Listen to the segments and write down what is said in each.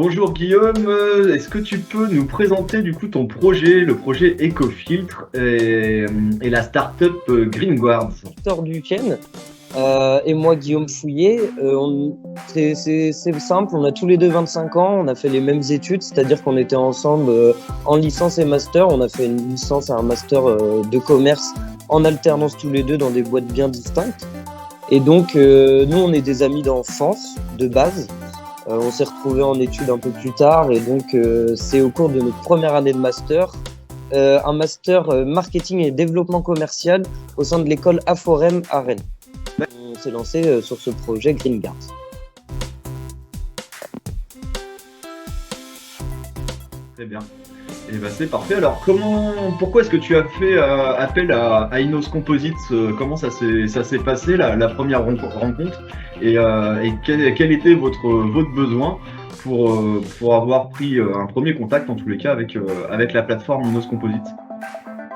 Bonjour Guillaume, est-ce que tu peux nous présenter du coup ton projet, le projet Ecofiltre et la startup Greenguards? Victor Duquesne et moi Guillaume Fouillet. C'est simple, on a tous les deux 25 ans, on a fait les mêmes études, c'est-à-dire qu'on était ensemble en licence et master. On a fait une licence et un master de commerce en alternance tous les deux dans des boîtes bien distinctes. Et donc nous on est des amis d'enfance de base. On s'est retrouvés en études un peu plus tard et donc c'est au cours de notre première année de master, un master marketing et développement commercial au sein de l'école Aforem à Rennes. On s'est lancé sur ce projet Greenguards. Très bien. Et ben c'est parfait. Alors pourquoi est-ce que tu as fait appel à Inos Composites? Comment ça s'est passé la première rencontre et quel était votre besoin pour avoir pris un premier contact en tous les cas avec la plateforme Inos Composites?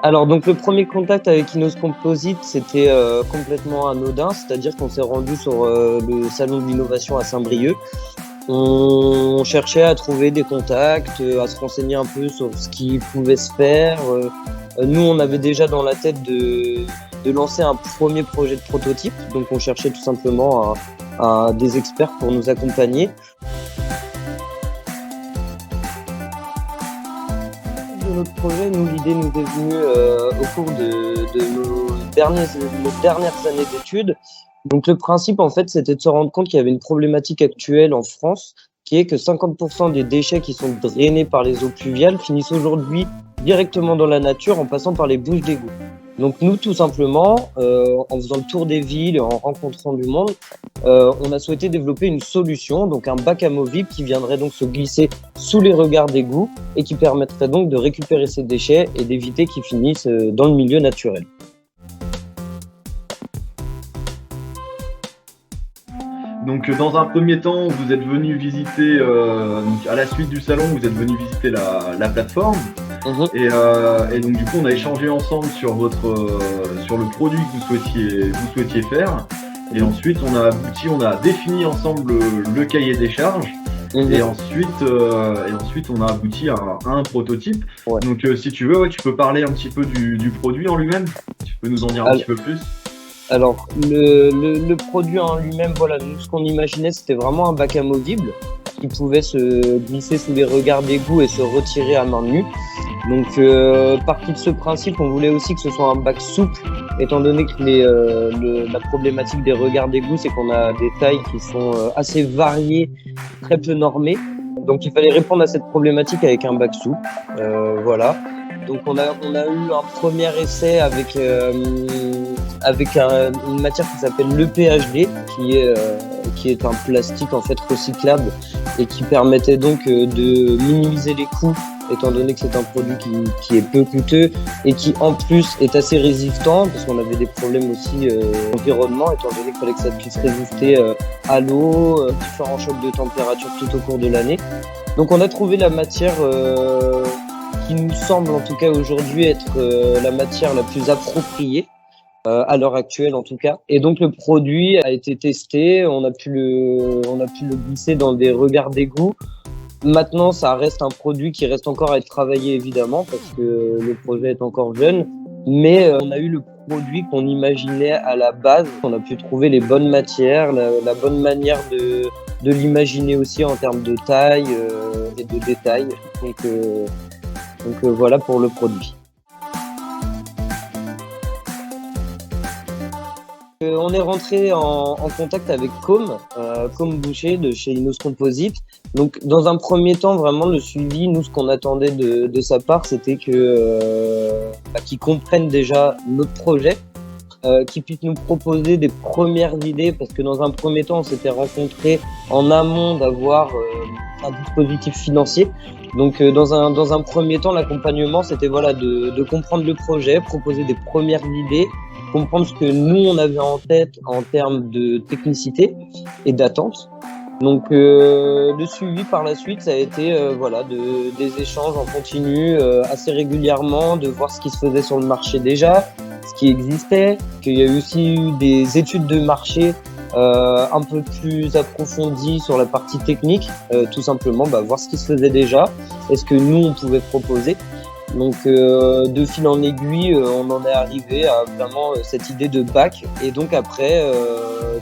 Alors donc le premier contact avec Inos Composites, c'était complètement anodin, c'est-à-dire qu'on s'est rendu sur le salon de l'innovation à Saint-Brieuc. On cherchait à trouver des contacts, à se renseigner un peu sur ce qui pouvait se faire. Nous, on avait déjà dans la tête de lancer un premier projet de prototype, donc on cherchait tout simplement des experts pour nous accompagner. De notre projet, l'idée nous est venue au cours de nos dernières années d'études. Donc le principe, en fait, c'était de se rendre compte qu'il y avait une problématique actuelle en France, qui est que 50% des déchets qui sont drainés par les eaux pluviales finissent aujourd'hui directement dans la nature en passant par les bouches d'égout. Donc nous, tout simplement, en faisant le tour des villes et en rencontrant du monde, on a souhaité développer une solution, donc un bac amovible qui viendrait donc se glisser sous les regards d'égout et qui permettrait donc de récupérer ces déchets et d'éviter qu'ils finissent dans le milieu naturel. Donc dans un premier temps, vous êtes venu visiter, à la suite du salon, vous êtes venu visiter la plateforme. Et donc du coup, on a échangé ensemble sur le produit que vous souhaitiez faire. Et ensuite, on a défini ensemble le cahier des charges. Et ensuite, on a abouti à un prototype. Ouais. Donc si tu veux, tu peux parler un petit peu du produit en lui-même. Tu peux nous en dire un petit peu plus? Alors, le produit en lui-même, voilà, nous, ce qu'on imaginait, c'était vraiment un bac amovible qui pouvait se glisser sous les regards d'égout et se retirer à main nue. Donc, parti de ce principe, on voulait aussi que ce soit un bac souple, étant donné que la problématique des regards d'égout, c'est qu'on a des tailles qui sont assez variées, très peu normées. Donc, il fallait répondre à cette problématique avec un bac souple. Voilà. Donc, on a eu un premier essai avec une matière qui s'appelle l'EPHD, qui est un plastique en fait recyclable et qui permettait donc de minimiser les coûts, étant donné que c'est un produit qui est peu coûteux et qui en plus est assez résistant, parce qu'on avait des problèmes aussi d'environnement, étant donné qu'il fallait que ça puisse résister à l'eau, différents chocs de température tout au cours de l'année. Donc on a trouvé la matière qui nous semble en tout cas aujourd'hui être la matière la plus appropriée à l'heure actuelle en tout cas. Et donc le produit a été testé, on a pu le glisser dans des regards d'égout. Maintenant, ça reste un produit qui reste encore à être travaillé évidemment parce que le projet est encore jeune, mais on a eu le produit qu'on imaginait à la base. On a pu trouver les bonnes matières, la bonne manière de l'imaginer aussi en termes de taille et de détails. Donc voilà pour le produit. On est rentré en contact avec Com Boucher de chez Inos Composites. Donc, dans un premier temps, vraiment le suivi, nous, ce qu'on attendait de sa part, c'était qu'il comprenne déjà notre projet, qu'il puisse nous proposer des premières idées, parce que dans un premier temps, on s'était rencontrés en amont d'avoir un dispositif financier. Donc, dans un premier temps, l'accompagnement, c'était de comprendre le projet, proposer des premières idées, comprendre ce que nous on avait en tête en termes de technicité et d'attente. Donc le suivi par la suite, ça a été des échanges en continu assez régulièrement, de voir ce qui se faisait sur le marché déjà, ce qui existait, qu'il y a aussi eu des études de marché un peu plus approfondie sur la partie technique, tout simplement voir ce qui se faisait déjà et ce que nous on pouvait proposer. Donc de fil en aiguille, on en est arrivé à vraiment cette idée de bac et donc après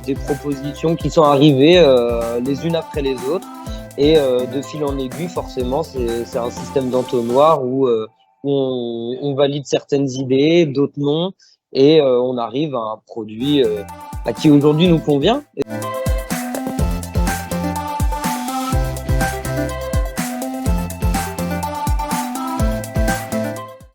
des propositions qui sont arrivées les unes après les autres et de fil en aiguille forcément c'est un système d'entonnoir où on valide certaines idées, d'autres non et on arrive à un produit qui aujourd'hui nous convient.